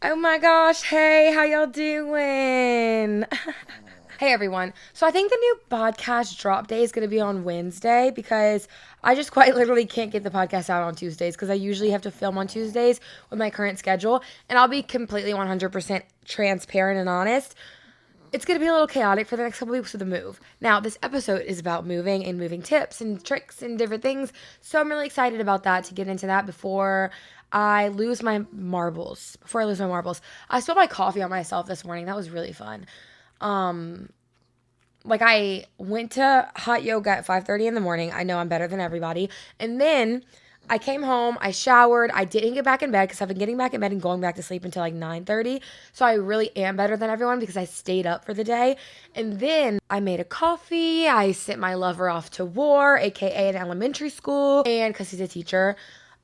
Oh my gosh, hey, how y'all doing? Hey everyone. So I think the new podcast drop day is going to be on Wednesday because I just quite literally can't get the podcast out on Tuesdays because I usually have to film on Tuesdays with my current schedule. And I'll be completely 100% transparent and honest. It's going to be a little chaotic for the next couple weeks with the move. Now, this episode is about moving and moving tips and tricks and different things. So I'm really excited about that to get into that before I lose my marbles. I spilled my coffee on myself this morning. That was really fun. Um, I went to hot yoga at 5:30 in the morning. I know I'm better than everybody. And then I came home, I showered. I didn't get back in bed because I've been getting back in bed and going back to sleep until like 9:30. So I really am better than everyone because I stayed up for the day. And then I made a coffee. I sent my lover off to war, aka an elementary school, and because he's a teacher.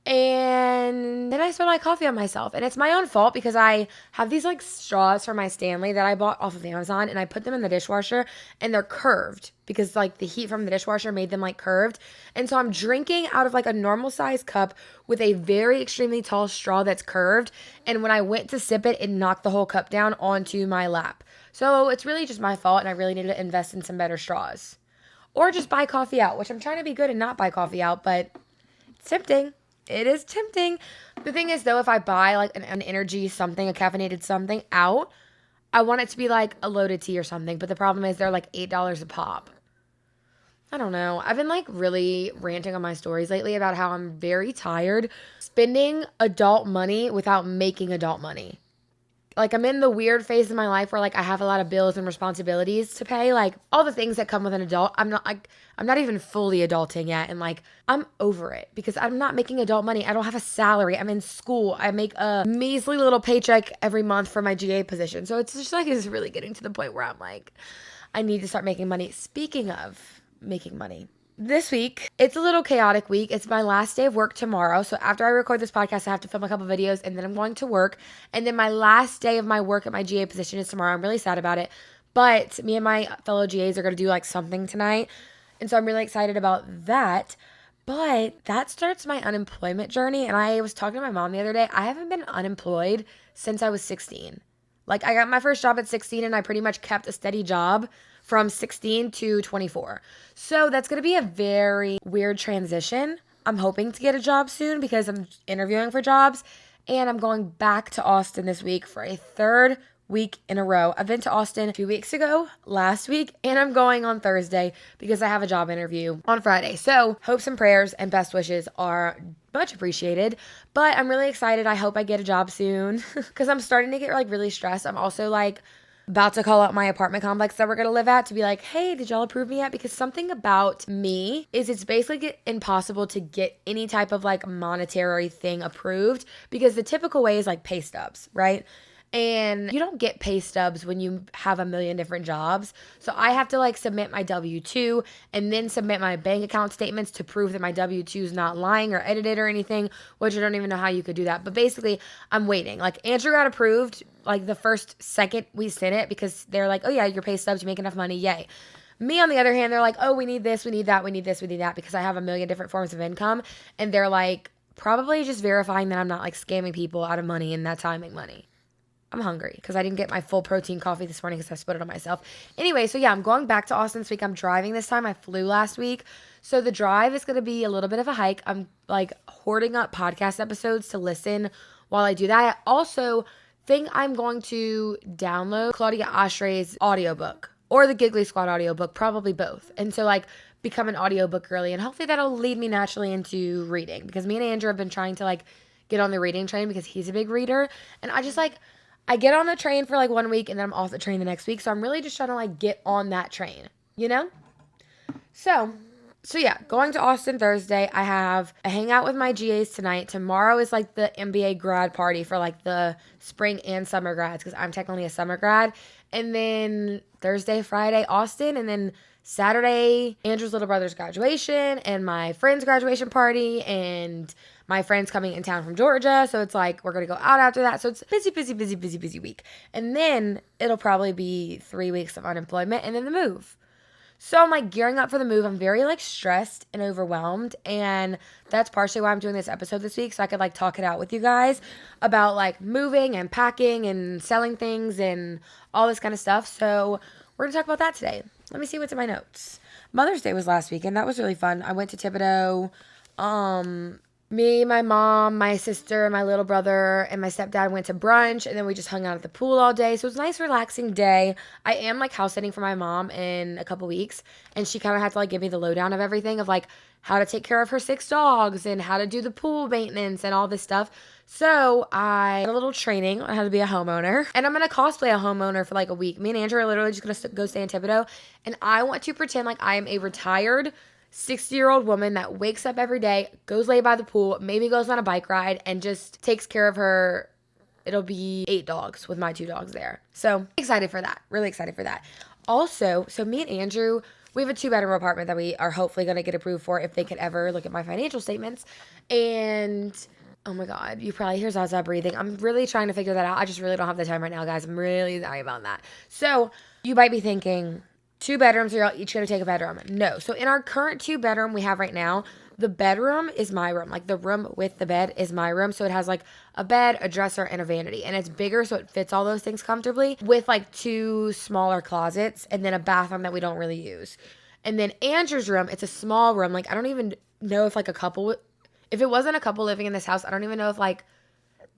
And then I spilled my coffee on myself. And it's my own fault because I have these like straws for my Stanley that I bought off of Amazon and I put them in the dishwasher and they're curved because like the heat from the dishwasher made them like curved. And so I'm drinking out of like a normal size cup with a very extremely tall straw that's curved. And when I went to sip it, it knocked the whole cup down onto my lap. So it's really just my fault and I really need to invest in some better straws. Or just buy coffee out, which I'm trying to be good and not buy coffee out, but it's tempting. It is tempting. The thing is, though, if I buy like an energy something, a caffeinated something out, I want it to be like a loaded tea or something. But the problem is they're like $8 a pop. I don't know. I've been like really ranting on my stories lately about how I'm very tired spending adult money without making adult money. Like I'm in the weird phase of my life where like I have a lot of bills and responsibilities to pay, like all the things that come with an adult. I'm not even fully adulting yet, and like I'm over it because I'm not making adult money. I don't have a salary. I'm in school. I make a measly little paycheck every month for my GA position. So it's just like it's really getting to the point where I'm like I need to start making money. Speaking of making money, this week, it's a little chaotic week. It's my last day of work tomorrow. So after I record this podcast, I have to film a couple videos and then I'm going to work. And then my last day of my work at my GA position is tomorrow. I'm really sad about it. But me and my fellow GAs are going to do like something tonight. And so I'm really excited about that. But that starts my unemployment journey. And I was talking to my mom the other day. I haven't been unemployed since I was 16. Like I got my first job at 16 and I pretty much kept a steady job from 16 to 24. So that's going to be a very weird transition. I'm hoping to get a job soon because I'm interviewing for jobs and I'm going back to Austin this week for a third week in a row. I've been to Austin 2 weeks ago, last week, and I'm going on Thursday because I have a job interview on Friday. So hopes and prayers and best wishes are much appreciated, but I'm really excited. I hope I get a job soon because I'm starting to get like really stressed. I'm also like about to call out my apartment complex that we're going to live at to be like, hey, did y'all approve me yet? Because something about me is it's basically impossible to get any type of like monetary thing approved because the typical way is like pay stubs, right? And you don't get pay stubs when you have a million different jobs. So I have to like submit my W-2 and then submit my bank account statements to prove that my W-2 is not lying or edited or anything, which I don't even know how you could do that. But basically, I'm waiting. Like Andrew got approved like the first second we sent it because they're like, oh yeah, your pay stubs, you make enough money, yay. Me, on the other hand, they're like, oh, we need this, we need that, we need this, we need that because I have a million different forms of income. And they're like, probably just verifying that I'm not like scamming people out of money and that's how I make money. I'm hungry because I didn't get my full protein coffee this morning because I split it on myself. Anyway, so yeah, I'm going back to Austin this week. I'm driving this time. I flew last week. So the drive is going to be a little bit of a hike. I'm like hoarding up podcast episodes to listen while I do that. I also think I'm going to download Claudia Oshry's audiobook or the Giggly Squad audiobook, probably both. And so like become an audiobook girly and hopefully that'll lead me naturally into reading because me and Andrew have been trying to like get on the reading train because he's a big reader. And I just like, I get on the train for like 1 week and then I'm off the train the next week. So I'm really just trying to like get on that train, you know? So yeah, going to Austin Thursday. I have a hangout with my GAs tonight. Tomorrow is like the MBA grad party for like the spring and summer grads because I'm technically a summer grad. And then Thursday, Friday, Austin. And then Saturday, Andrew's little brother's graduation and my friend's graduation party and my friend's coming in town from Georgia. So it's like we're going to go out after that. So it's busy week. And then it'll probably be 3 weeks of unemployment and then the move. So I'm like gearing up for the move. I'm very like stressed and overwhelmed. And that's partially why I'm doing this episode this week. So I could like talk it out with you guys about like moving and packing and selling things and all this kind of stuff. So we're going to talk about that today. Let me see what's in my notes. Mother's Day was last weekend. That was really fun. I went to Thibodeau. Me, my mom, my sister, my little brother, and my stepdad went to brunch, and then we just hung out at the pool all day. So it was a nice, relaxing day. I am like house sitting for my mom in a couple weeks, and she kind of had to like give me the lowdown of everything of like how to take care of her 6 dogs and how to do the pool maintenance and all this stuff. So I had a little training on how to be a homeowner, and I'm gonna cosplay a homeowner for like a week. Me and Andrew are literally just gonna go stay in Thibodeau, and I want to pretend like I am a retired 60-year-old woman that wakes up every day, goes lay by the pool, maybe goes on a bike ride, and just takes care of her. It'll be 8 dogs with my 2 dogs there. So excited for that. Really excited for that. Also, so me and Andrew, we have a 2-bedroom apartment that we are hopefully going to get approved for if they could ever look at my financial statements. And oh my God, you probably hear Zaza breathing. I'm really trying to figure that out. I just really don't have the time right now, guys. I'm really sorry about that. So you might be thinking, 2 bedrooms, are y'all each going to take a bedroom? No. So in our current 2-bedroom we have right now, the bedroom is my room. Like the room with the bed is my room. So it has like a bed, a dresser, and a vanity. And it's bigger so it fits all those things comfortably with like 2 smaller closets and then a bathroom that we don't really use. And then Andrew's room, it's a small room. Like I don't even know if like if it wasn't a couple living in this house, I don't even know if like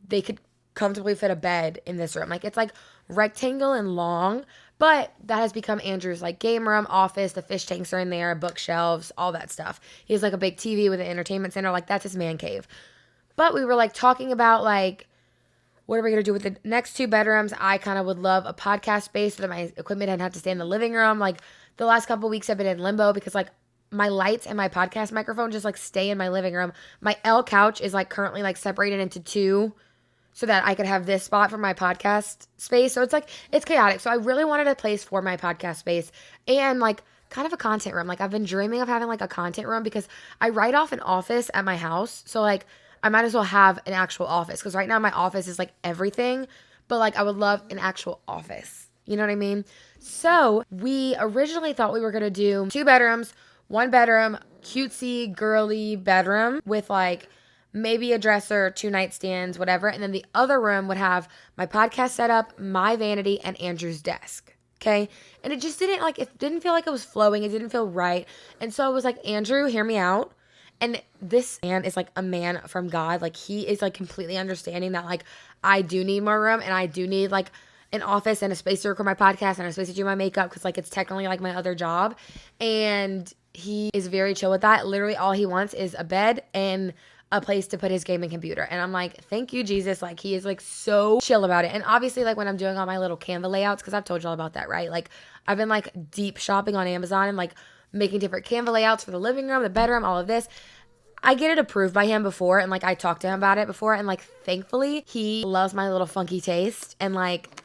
they could comfortably fit a bed in this room. Like it's like rectangle and long, but that has become Andrew's like game room, office, the fish tanks are in there, bookshelves, all that stuff. He has like a big TV with an entertainment center. Like that's his man cave. But we were like talking about like, what are we going to do with the next 2 bedrooms? I kind of would love a podcast space so that my equipment didn't have to stay in the living room. Like the last couple weeks I've been in limbo because like my lights and my podcast microphone just like stay in my living room. My L couch is like currently like separated into 2 so that I could have this spot for my podcast space. So it's like, it's chaotic. So I really wanted a place for my podcast space and like kind of a content room. Like I've been dreaming of having like a content room because I write off an office at my house. So like I might as well have an actual office because right now my office is like everything, but like I would love an actual office. You know what I mean? So we originally thought we were going to do 2 bedrooms, 1 bedroom, cutesy, girly bedroom with like maybe a dresser, 2 nightstands, whatever. And then the other room would have my podcast setup, my vanity, and Andrew's desk. Okay. And it just didn't like, it didn't feel like it was flowing. It didn't feel right. And so I was like, Andrew, hear me out. And this man is like a man from God. Like he is like completely understanding that like I do need more room and I do need like an office and a space to record my podcast and a space to do my makeup because like it's technically like my other job. And he is very chill with that. Literally all he wants is a bed and a place to put his gaming computer. And I'm like, thank you, Jesus. Like he is like so chill about it. And obviously like when I'm doing all my little Canva layouts, because I've told you all about that, right? Like I've been like deep shopping on Amazon and like making different Canva layouts for the living room, the bedroom, all of this. I get it approved by him before and like I talked to him about it before and like thankfully he loves my little funky taste and like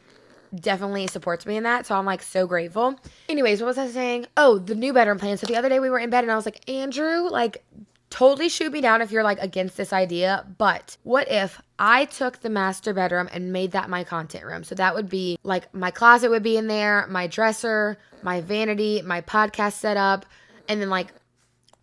definitely supports me in that. So I'm like so grateful. Anyways, what was I saying? Oh, the new bedroom plan. So the other day we were in bed and I was like, Andrew, like totally shoot me down if you're like against this idea, but what if I took the master bedroom and made that my content room? So that would be like my closet would be in there, my dresser, my vanity, my podcast setup, and then like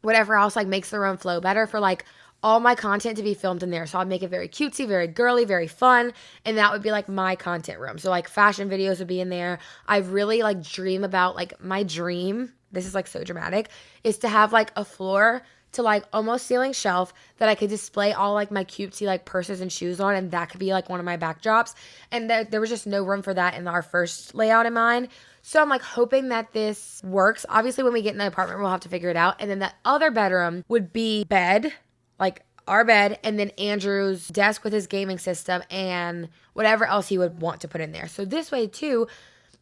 whatever else like makes the room flow better for like all my content to be filmed in there. So I'd make it very cutesy, very girly, very fun. And that would be like my content room. So like fashion videos would be in there. I really like dream about like my dream. This is like so dramatic, is to have like a floor to like almost ceiling shelf that I could display all like my cutesy like purses and shoes on. And that could be like one of my backdrops. And there was just no room for that in our first layout in mine. So I'm like hoping that this works. Obviously when we get in the apartment, we'll have to figure it out. And then the other bedroom would be bed, like our bed, and then Andrew's desk with his gaming system and whatever else he would want to put in there. So this way too,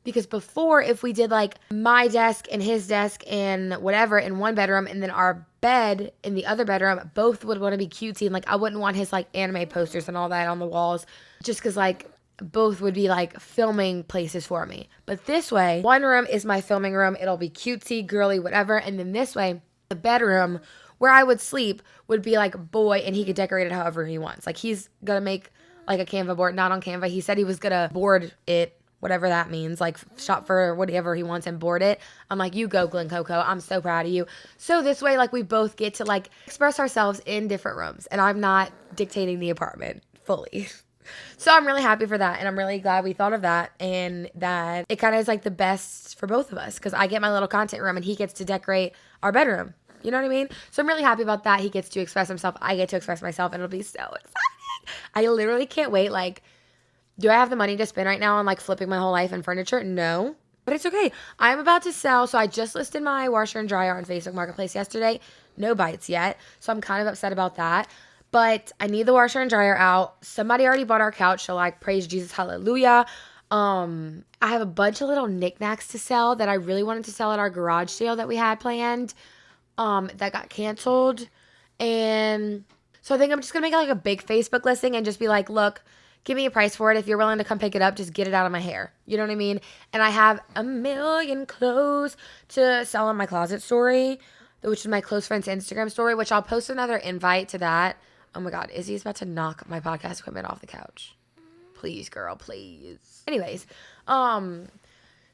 because before if we did like my desk and his desk and whatever in one bedroom and then our bed in the other bedroom, both would want to be cutesy. And like I wouldn't want his like anime posters and all that on the walls just because like both would be like filming places for me. But this way, one room is my filming room. It'll be cutesy, girly, whatever. And then this way, the bedroom where I would sleep would be like boy and he could decorate it however he wants. Like he's going to make like a Canva board, not on Canva. He said he was going to board it whatever that means, like shop for whatever he wants and board it. I'm like, you go, Glen Coco. I'm so proud of you. So this way, like we both get to like express ourselves in different rooms and I'm not dictating the apartment fully. So I'm really happy for that. And I'm really glad we thought of that and that it kind of is like the best for both of us because I get my little content room and he gets to decorate our bedroom. You know what I mean? So I'm really happy about that. He gets to express himself. I get to express myself and it'll be so exciting. I literally can't wait. Like, do I have the money to spend right now on like flipping my whole life in furniture? No. But it's okay. I'm about to sell. So I just listed my washer and dryer on Facebook Marketplace yesterday. No bites yet. So I'm kind of upset about that. But I need the washer and dryer out. Somebody already bought our couch. So like praise Jesus, hallelujah. I have a bunch of little knickknacks to sell that I really wanted to sell at our garage sale that we had planned. That got canceled. And so I think I'm just gonna make like a big Facebook listing and just be like, look, give me a price for it. If you're willing to come pick it up, just get it out of my hair. You know what I mean? And I have a million clothes to sell on my closet story, which is my close friend's Instagram story, which I'll post another invite to that. Oh my God, Izzy's about to knock my podcast equipment off the couch. Please, girl, please. Anyways,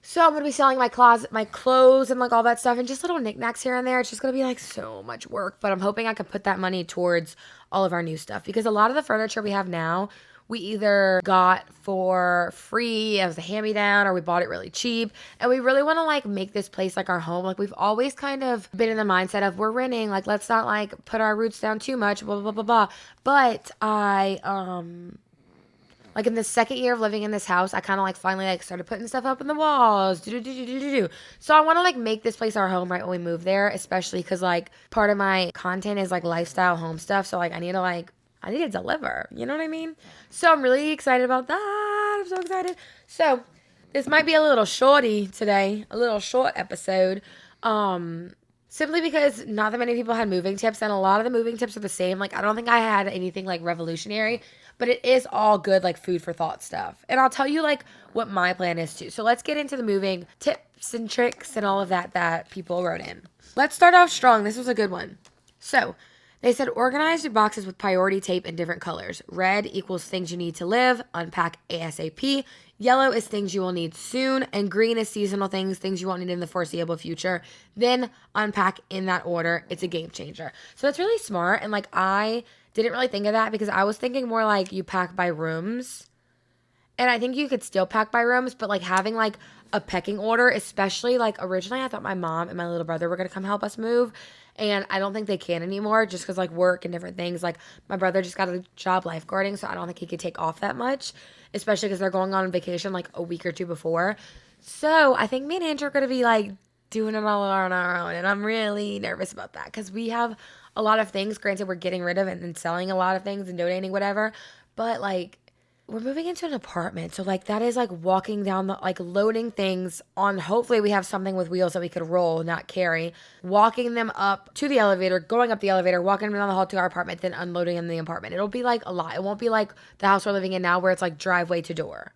so I'm going to be selling my closet, my clothes and like all that stuff and just little knickknacks here and there. It's just going to be like so much work, but I'm hoping I can put that money towards all of our new stuff because a lot of the furniture we have now, we either got for free as a hand-me-down or we bought it really cheap. And we really want to like make this place like our home. Like we've always kind of been in the mindset of we're renting. Like let's not like put our roots down too much, blah, blah, blah, blah. But like in the second year of living in this house, I kind of like finally like started putting stuff up in the walls. So I want to like make this place our home right when we move there, especially because like part of my content is like lifestyle home stuff. So like I need to deliver. You know what I mean? So I'm really excited about that. I'm so excited. So this might be a little shorty today, a little short episode. Simply because not that many people had moving tips and a lot of the moving tips are the same. Like I don't think I had anything like revolutionary, but it is all good like food for thought stuff. And I'll tell you like what my plan is too. So let's get into the moving tips and tricks and all of that people wrote in. Let's start off strong. This was a good one. So they said organize your boxes with priority tape in different colors. Red equals things you need to live, unpack ASAP. Yellow is things you will need soon. And green is seasonal things you won't need in the foreseeable future. Then unpack in that order. It's a game changer. So that's really smart. And like I didn't really think of that because I was thinking more like you pack by rooms. And I think you could still pack by rooms, but like having like a pecking order, especially like originally I thought my mom and my little brother were going to come help us move. And I don't think they can anymore just because like work and different things. Like my brother just got a job lifeguarding, so I don't think he could take off that much, especially because they're going on vacation like a week or two before. So I think me and Andrew are going to be like doing it all on our own. And I'm really nervous about that because we have a lot of things. Granted, we're getting rid of it and selling a lot of things and donating whatever. But like we're moving into an apartment. So like that is like walking down the, like loading things on, hopefully we have something with wheels that we could roll, not carry, walking them up to the elevator, going up the elevator, walking them down the hall to our apartment, then unloading in the apartment. It'll be like a lot. It won't be like the house we're living in now where it's like driveway to door.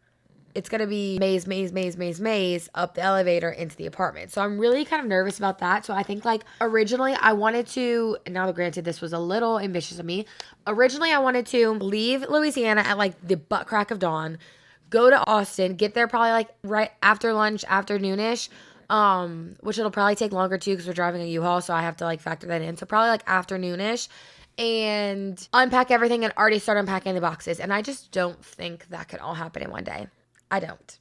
It's going to be maze up the elevator into the apartment. So I'm really kind of nervous about that. So I think like originally I wanted to, and now granted this was a little ambitious of me. Originally I wanted to leave Louisiana at like the butt crack of dawn, go to Austin, get there probably like right after lunch, afternoonish, which it'll probably take longer too because we're driving a U-Haul. So I have to like factor that in. So probably like afternoonish and unpack everything and already start unpacking the boxes. And I just don't think that can all happen in one day. I don't.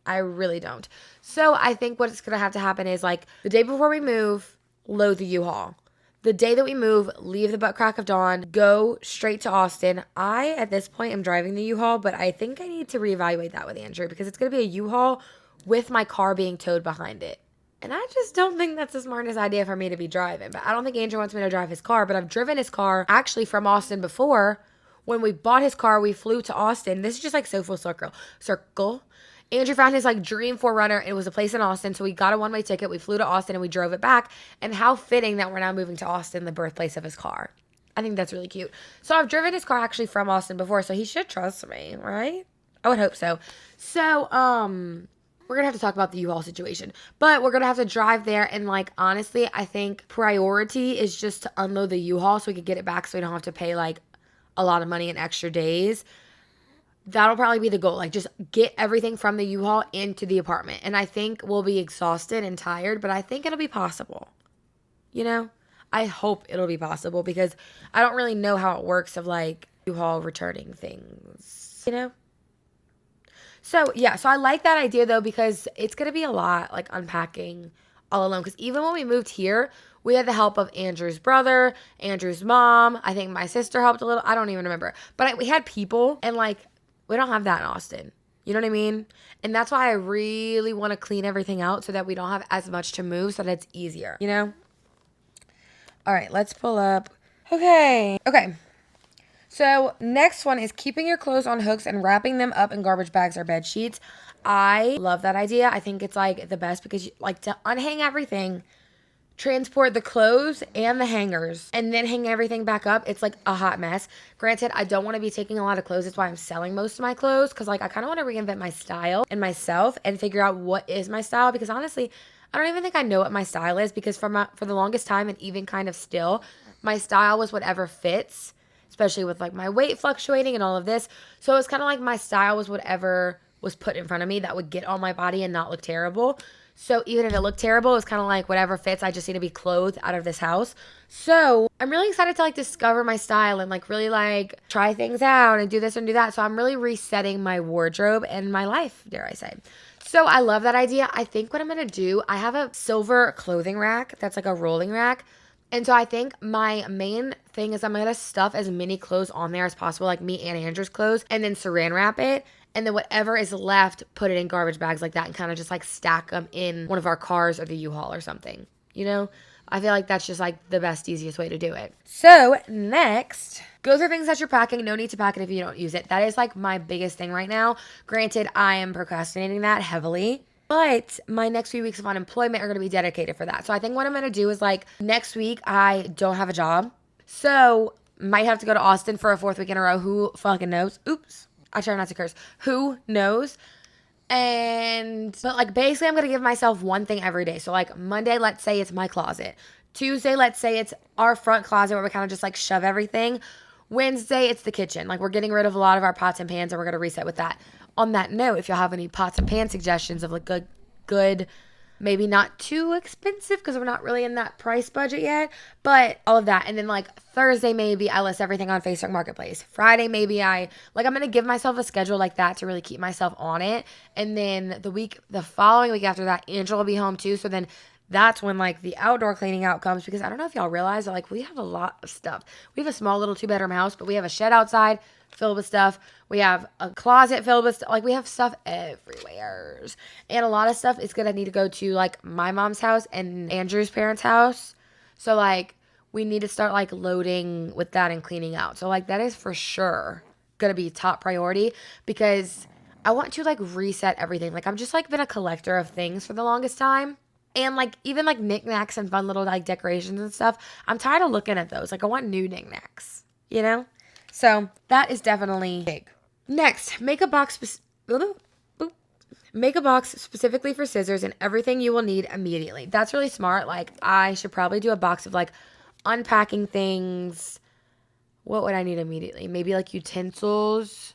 I really don't. So I think what's going to have to happen is like the day before we move, load the U-Haul. The day that we move, leave the butt crack of dawn, go straight to Austin. I, at this point, am driving the U-Haul, but I think I need to reevaluate that with Andrew because it's going to be a U-Haul with my car being towed behind it. And I just don't think that's the smartest idea for me to be driving. But I don't think Andrew wants me to drive his car, but I've driven his car actually from Austin before. When we bought his car, we flew to Austin. This is just like so full circle. Andrew found his like dream 4Runner. It was a place in Austin. So we got a one-way ticket. We flew to Austin and we drove it back. And how fitting that we're now moving to Austin, the birthplace of his car. I think that's really cute. So I've driven his car actually from Austin before. So he should trust me, right? I would hope so. So, we're going to have to talk about the U-Haul situation. But we're going to have to drive there. And like, honestly, I think priority is just to unload the U-Haul so we could get it back so we don't have to pay like a lot of money in extra days. that'll probably be the goal. Like, just get everything from the U-Haul into the apartment. And I think we'll be exhausted and tired, but I think it'll be possible. You know? I hope it'll be possible because I don't really know how it works of like U-Haul returning things, you know? So, yeah, so I like that idea though because it's going to be a lot like unpacking all alone. Because even when we moved here, we had the help of Andrew's brother, Andrew's mom. I think my sister helped a little. I don't even remember. But we had people, and like, we don't have that in Austin. You know what I mean? And that's why I really want to clean everything out so that we don't have as much to move so that it's easier, you know? All right, let's pull up. Okay. So next one is keeping your clothes on hooks and wrapping them up in garbage bags or bed sheets. I love that idea. I think it's like the best because you like to unhang everything, transport the clothes and the hangers, and then hang everything back up. It's like a hot mess. Granted, I don't want to be taking a lot of clothes. That's why I'm selling most of my clothes because like I kind of want to reinvent my style and myself and figure out what is my style because honestly, I don't even think I know what my style is because for the longest time and even kind of still, my style was whatever fits, especially with like my weight fluctuating and all of this. So it's kind of like my style was whatever was put in front of me that would get on my body and not look terrible. So even if it looked terrible, it's kind of like whatever fits. I just need to be clothed out of this house. So I'm really excited to like discover my style and like really like try things out and do this and do that. So I'm really resetting my wardrobe and my life, dare I say. So I love that idea. I think what I'm going to do, I have a silver clothing rack that's like a rolling rack. And so I think my main thing is I'm going to stuff as many clothes on there as possible, like me and Andrew's clothes, and then saran wrap it. And then whatever is left, put it in garbage bags like that and kind of just like stack them in one of our cars or the U-Haul or something. You know, I feel like that's just like the best, easiest way to do it. So next, go through things that you're packing. No need to pack it if you don't use it. That is like my biggest thing right now. Granted, I am procrastinating that heavily. But my next few weeks of unemployment are going to be dedicated for that. So I think what I'm going to do is like next week, I don't have a job. So might have to go to Austin for a 4th week in a row. Who fucking knows? Oops. I try not to curse. Who knows? But like basically I'm going to give myself one thing every day. So like Monday, let's say it's my closet. Tuesday, let's say it's our front closet where we kind of just like shove everything. Wednesday, it's the kitchen. Like we're getting rid of a lot of our pots and pans and we're going to reset with that. On that note, if y'all have any pots and pan suggestions of like good, maybe not too expensive because we're not really in that price budget yet, but all of that. And then like Thursday, maybe I list everything on Facebook Marketplace. Friday, maybe I'm going to give myself a schedule like that to really keep myself on it. And then the following week after that, Angela will be home too. So then that's when like the outdoor cleaning out comes because I don't know if y'all realize that like we have a lot of stuff. We have a small little 2-bedroom house, but we have a shed outside filled with stuff. We have a closet filled with stuff. Like we have stuff everywhere. And a lot of stuff is going to need to go to like my mom's house and Andrew's parents' house. So like we need to start like loading with that and cleaning out. So like that is for sure going to be top priority because I want to like reset everything. Like I'm just like been a collector of things for the longest time. And like even like knickknacks and fun little like decorations and stuff. I'm tired of looking at those. Like I want new knickknacks, you know? So that is definitely big. Next, make a box specifically for scissors and everything you will need immediately. That's really smart. Like I should probably do a box of like unpacking things. What would I need immediately? Maybe like utensils.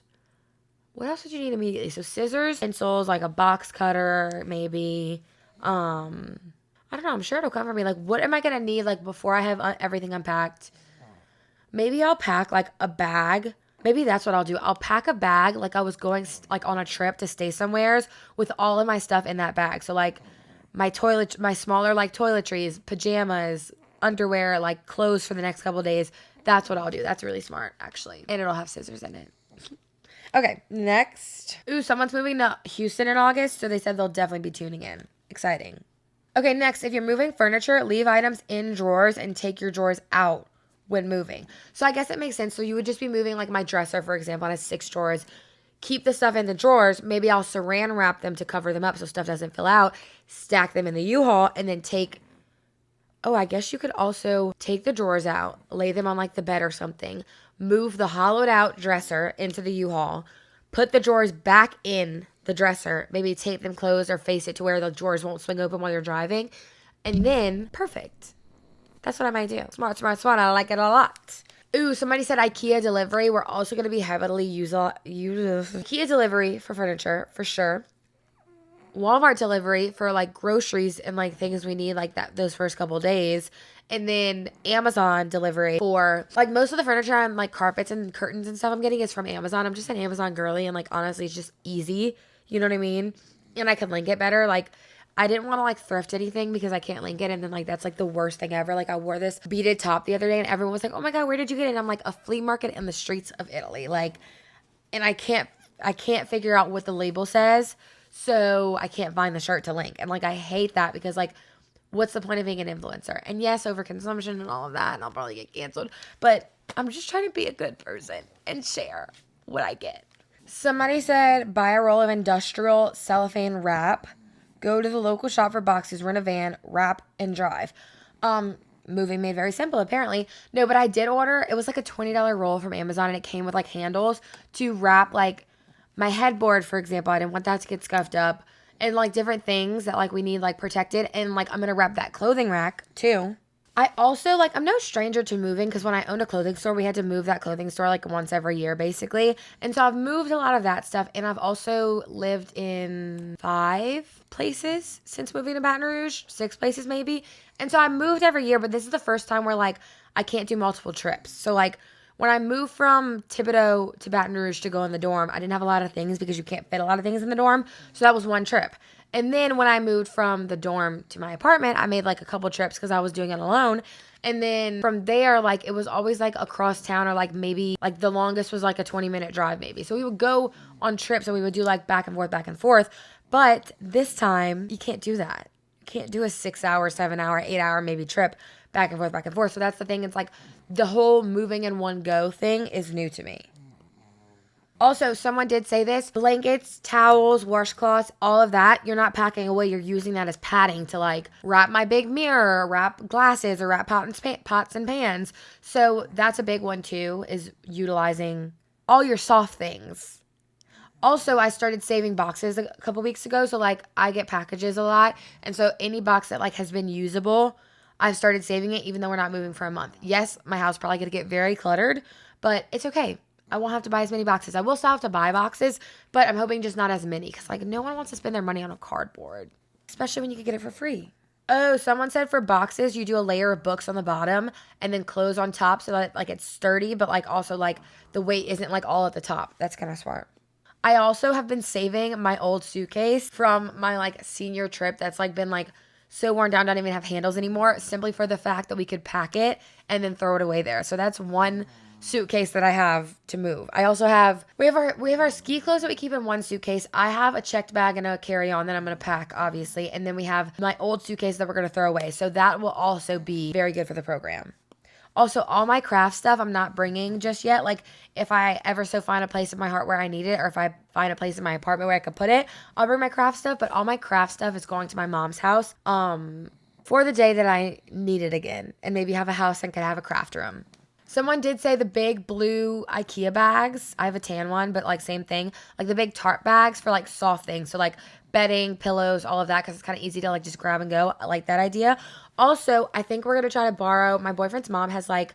What else would you need immediately? So scissors, utensils, like a box cutter, maybe. I don't know. I'm sure it'll come for me. Like what am I going to need like before I have everything unpacked? Maybe I'll pack like a bag. Maybe that's what I'll do. I'll pack a bag like I was going like on a trip to stay somewheres with all of my stuff in that bag. So like my smaller like toiletries, pajamas, underwear, like clothes for the next couple of days. That's what I'll do. That's really smart actually. And it'll have scissors in it. Okay, next. Ooh, someone's moving to Houston in August. So they said they'll definitely be tuning in. Exciting. Okay, next. If you're moving furniture, leave items in drawers and take your drawers out when moving. So I guess it makes sense. So you would just be moving like my dresser, for example, and has 6 drawers. Keep the stuff in the drawers. Maybe I'll saran wrap them to cover them up so stuff doesn't fill out. Stack them in the U-Haul and then I guess you could also take the drawers out, lay them on like the bed or something, move the hollowed out dresser into the U-Haul, put the drawers back in the dresser, maybe tape them closed or face it to where the drawers won't swing open while you're driving, and then perfect. That's what I might do. Smart. I like it a lot. Ooh, somebody said IKEA delivery. We're also going to be heavily use IKEA delivery for furniture, for sure. Walmart delivery for like groceries and like things we need like that those first couple days. And then Amazon delivery for like most of the furniture and like carpets and curtains and stuff I'm getting is from Amazon. I'm just an Amazon girly and like honestly it's just easy. You know what I mean? And I can link it better. Like I didn't want to like thrift anything because I can't link it. And then like that's like the worst thing ever. Like I wore this beaded top the other day and everyone was like, oh my God, where did you get it? And I'm like, a flea market in the streets of Italy. Like, and I can't figure out what the label says. So I can't find the shirt to link. And like I hate that because like what's the point of being an influencer? And yes, overconsumption and all of that, and I'll probably get canceled. But I'm just trying to be a good person and share what I get. Somebody said buy a roll of industrial cellophane wrap. Go to the local shop for boxes, rent a van, wrap, and drive. Moving made very simple, apparently. No, but I did order, it was like a $20 roll from Amazon, and it came with like handles to wrap like my headboard, for example. I didn't want that to get scuffed up. And like different things that like we need like protected. And like I'm going to wrap that clothing rack too. I also like, I'm no stranger to moving because when I owned a clothing store, we had to move that clothing store like once every year basically. And so I've moved a lot of that stuff. And I've also lived in 5 places since moving to Baton Rouge, 6 places maybe. And so I moved every year, but this is the first time where like I can't do multiple trips. So like when I moved from Thibodaux to Baton Rouge to go in the dorm, I didn't have a lot of things because you can't fit a lot of things in the dorm. So that was one trip. And then when I moved from the dorm to my apartment, I made like a couple trips because I was doing it alone. And then from there, like it was always like across town or like maybe like the longest was like a 20-minute drive maybe. So we would go on trips and we would do like back and forth, back and forth. But this time you can't do that. You can't do a 6-hour, 7-hour, 8-hour maybe trip back and forth, back and forth. So that's the thing. It's like the whole moving in one go thing is new to me. Also, someone did say this, blankets, towels, washcloths, all of that, you're not packing away. You're using that as padding to like wrap my big mirror, wrap glasses, or wrap pots and pans. So that's a big one too, is utilizing all your soft things. Also, I started saving boxes a couple weeks ago. So like I get packages a lot. And so any box that like has been usable, I've started saving it even though we're not moving for a month. Yes, my house probably going to get very cluttered, but it's okay. I won't have to buy as many boxes. I will still have to buy boxes, but I'm hoping just not as many because like no one wants to spend their money on a cardboard, especially when you can get it for free. Oh, someone said for boxes, you do a layer of books on the bottom and then clothes on top so that like it's sturdy, but like also like the weight isn't like all at the top. That's kind of smart. I also have been saving my old suitcase from my like senior trip that's like been like so worn down, don't even have handles anymore, simply for the fact that we could pack it and then throw it away there. So that's one suitcase that I have to move. I also have we have our ski clothes that we keep in one suitcase. I have a checked bag and a carry-on that I'm going to pack obviously, and then we have my old suitcase that we're going to throw away. So that will also be very good for the program. Also, all my craft stuff I'm not bringing just yet. Like if I ever so find a place in my heart where I need it, or if I find a place in my apartment where I could put it, I'll bring my craft stuff. But all my craft stuff is going to my mom's house for the day that I need it again, and maybe have a house and could have a craft room. Someone did say the big blue IKEA bags. I have a tan one, but like same thing. Like the big tarp bags for like soft things. So like bedding, pillows, all of that, because it's kind of easy to like just grab and go. I like that idea. Also, I think we're going to try to borrow, my boyfriend's mom has like,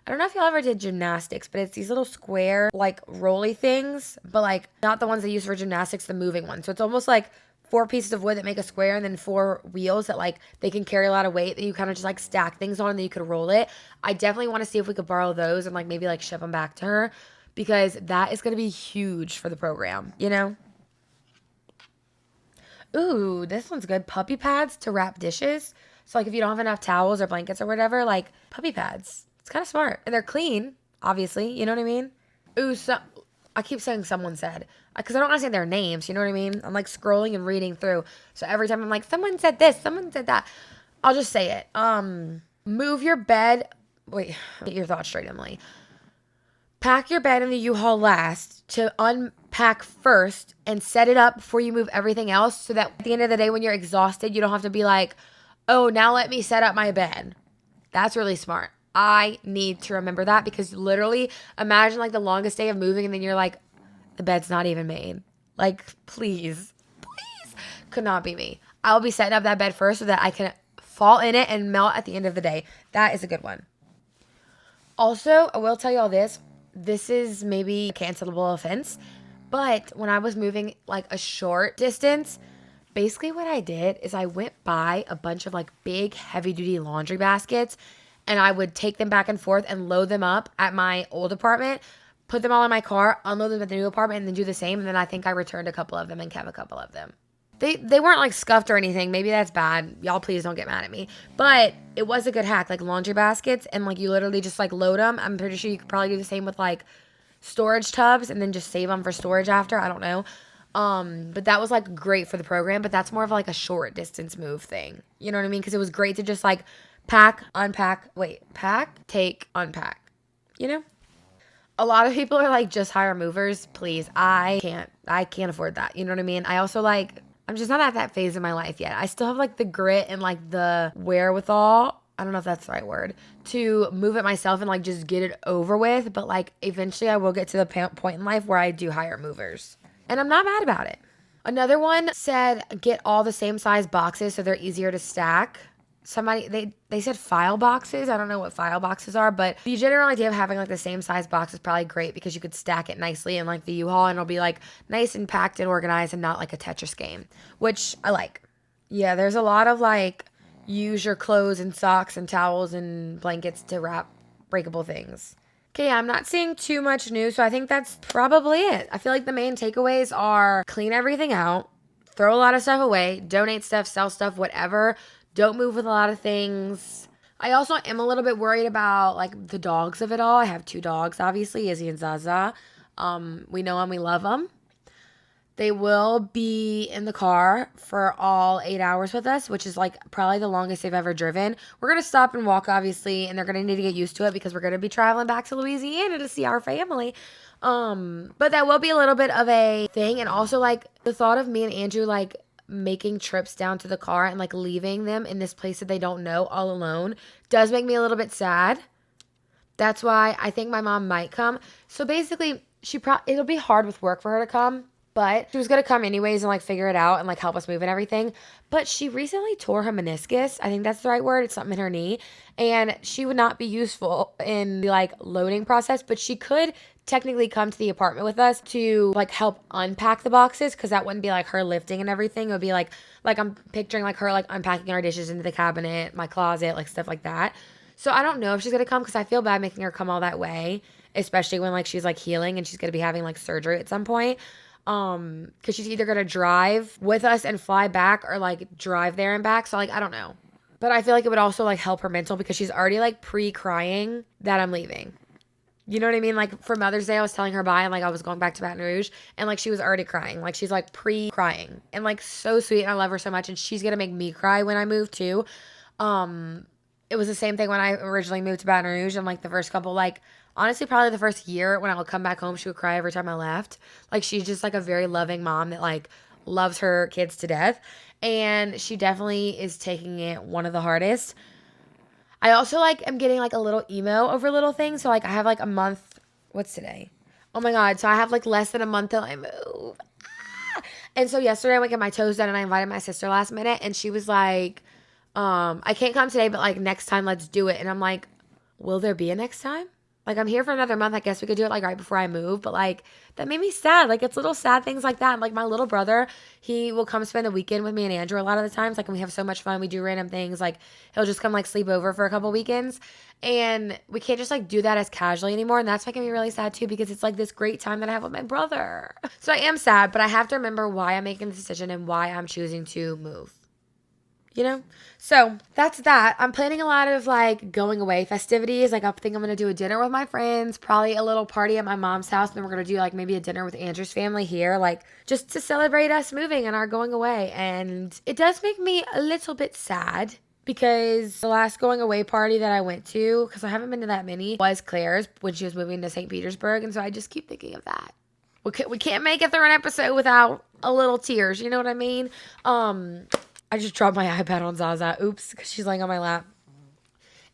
I don't know if y'all ever did gymnastics, but it's these little square like rolly things, but like not the ones they use for gymnastics, the moving ones. So it's almost like 4 pieces of wood that make a square and then 4 wheels that like they can carry a lot of weight that you kind of just like stack things on and then you could roll it. I definitely want to see if we could borrow those and like maybe like ship them back to her because that is going to be huge for the program, you know? Ooh, this one's good. Puppy pads to wrap dishes. So like if you don't have enough towels or blankets or whatever, like puppy pads. It's kind of smart. And they're clean, obviously. You know what I mean? Ooh, so I keep saying someone said, because I don't want to say their names, you know what I mean? I'm like scrolling and reading through. So every time I'm like, someone said this, someone said that. I'll just say it. Move your bed. Wait, get your thoughts straight, Emily. Pack your bed in the U-Haul last to unpack first and set it up before you move everything else so that at the end of the day when you're exhausted, you don't have to be like, oh, now let me set up my bed. That's really smart. I need to remember that because literally imagine like the longest day of moving and then you're like, the bed's not even made. Like, please. Could not be me. I'll be setting up that bed first so that I can fall in it and melt at the end of the day. That is a good one. Also, I will tell you all this. This is maybe a cancelable offense, but when I was moving like a short distance, basically what I did is I went by a bunch of like big heavy duty laundry baskets and I would take them back and forth and load them up at my old apartment, put them all in my car, unload them at the new apartment, and then do the same. And then I think I returned a couple of them and kept a couple of them. They weren't like scuffed or anything. Maybe that's bad. Y'all please don't get mad at me. But it was a good hack, like laundry baskets, and like you literally just like load them. I'm pretty sure you could probably do the same with like storage tubs and then just save them for storage after. I don't know. But that was like great for the program, but that's more of like a short distance move thing. You know what I mean? Because it was great to just like pack, take, unpack. You know? A lot of people are like, just hire movers, please. I can't afford that. You know what I mean? I also like, I'm just not at that phase in my life yet. I still have like the grit and like the wherewithal. I don't know if that's the right word to move it myself and like just get it over with. But like eventually I will get to the point in life where I do hire movers. And I'm not mad about it. Another one said get all the same size boxes so they're easier to stack. They said file boxes. I don't know what file boxes are, but the general idea of having like the same size box is probably great because you could stack it nicely in like the U-Haul and it'll be like nice and packed and organized and not like a Tetris game, which I like. Yeah, there's a lot of like use your clothes and socks and towels and blankets to wrap breakable things. Okay, I'm not seeing too much news, so I think that's probably it. I feel like the main takeaways are clean everything out, throw a lot of stuff away, donate stuff, sell stuff, whatever. Don't move with a lot of things. I also am a little bit worried about like the dogs of it all. I have 2 dogs, obviously, Izzy and Zaza. We know them, we love them. They will be in the car for all 8 hours with us, which is like probably the longest they've ever driven. We're going to stop and walk, obviously, and they're going to need to get used to it because we're going to be traveling back to Louisiana to see our family. But that will be a little bit of a thing. And also like the thought of me and Andrew like making trips down to the car and like leaving them in this place that they don't know all alone does make me a little bit sad. That's why I think my mom might come. So basically, it'll be hard with work for her to come, but she was going to come anyways and like figure it out and like help us move and everything. But she recently tore her meniscus. I think that's the right word. It's something in her knee. And she would not be useful in the like loading process, but she could technically come to the apartment with us to like help unpack the boxes because that wouldn't be like her lifting and everything. It would be like I'm picturing like her like unpacking our dishes into the cabinet, my closet, like stuff like that. So I don't know if she's going to come because I feel bad making her come all that way, especially when like she's like healing and she's going to be having like surgery at some point. Because she's either going to drive with us and fly back or like drive there and back. So like, I don't know. But I feel like it would also like help her mental because she's already like pre-crying that I'm leaving. You know what I mean? Like for Mother's Day, I was telling her bye and like I was going back to Baton Rouge and like she was already crying. Like she's like pre-crying and like so sweet and I love her so much and she's going to make me cry when I move too. It was the same thing when I originally moved to Baton Rouge and like the first couple, like honestly, probably the first year when I would come back home, she would cry every time I left. Like she's just like a very loving mom that like loves her kids to death. And she definitely is taking it one of the hardest. I also like am getting like a little emo over little things. So like I have like a month. What's today? Oh my God. So I have like less than a month till I move. And so yesterday I went get my toes done and I invited my sister last minute and she was like, I can't come today, but like next time let's do it. And I'm like, will there be a next time? Like I'm here for another month. I guess we could do it like right before I move. But like that made me sad. Like it's little sad things like that. And like my little brother, he will come spend the weekend with me and Andrew a lot of the times. Like and we have so much fun. We do random things. Like he'll just come like sleep over for a couple weekends. And we can't just like do that as casually anymore. And that's making me really sad too because it's like this great time that I have with my brother. So I am sad, but I have to remember why I'm making the decision and why I'm choosing to move. You know? So that's that. I'm planning a lot of like going away festivities. Like I think I'm going to do a dinner with my friends, probably a little party at my mom's house. And then we're going to do like maybe a dinner with Andrew's family here, like just to celebrate us moving and our going away. And it does make me a little bit sad because the last going away party that I went to, because I haven't been to that many, was Claire's when she was moving to St. Petersburg. And so I just keep thinking of that. We can't make it through an episode without a little tears. You know what I mean? I just dropped my iPad on Zaza. Oops, because she's laying on my lap.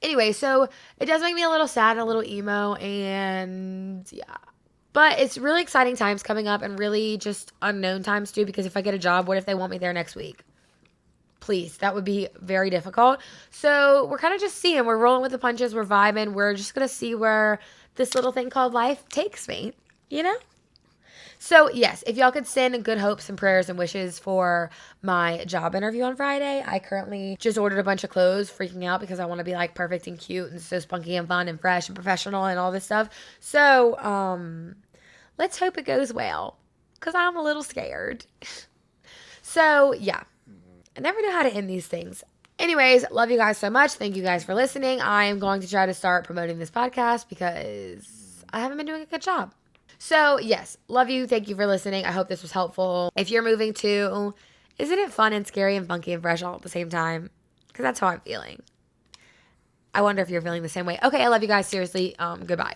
Anyway, so it does make me a little sad and a little emo, and yeah. But it's really exciting times coming up and really just unknown times too, because if I get a job, what if they want me there next week? please. That would be very difficult. So we're kind of just seeing. We're rolling with the punches. We're vibing. We're just going to see where this little thing called life takes me, you know? So, yes, if y'all could send good hopes and prayers and wishes for my job interview on Friday. I currently just ordered a bunch of clothes, freaking out because I want to be like perfect and cute and so spunky and fun and fresh and professional and all this stuff. So, let's hope it goes well because I'm a little scared. So, yeah, I never know how to end these things. Anyways, love you guys so much. Thank you guys for listening. I am going to try to start promoting this podcast because I haven't been doing a good job. So, yes, love you. Thank you for listening. I hope this was helpful. If you're moving too, isn't it fun and scary and funky and fresh all at the same time? Because that's how I'm feeling. I wonder if you're feeling the same way. Okay, I love you guys. Seriously, goodbye.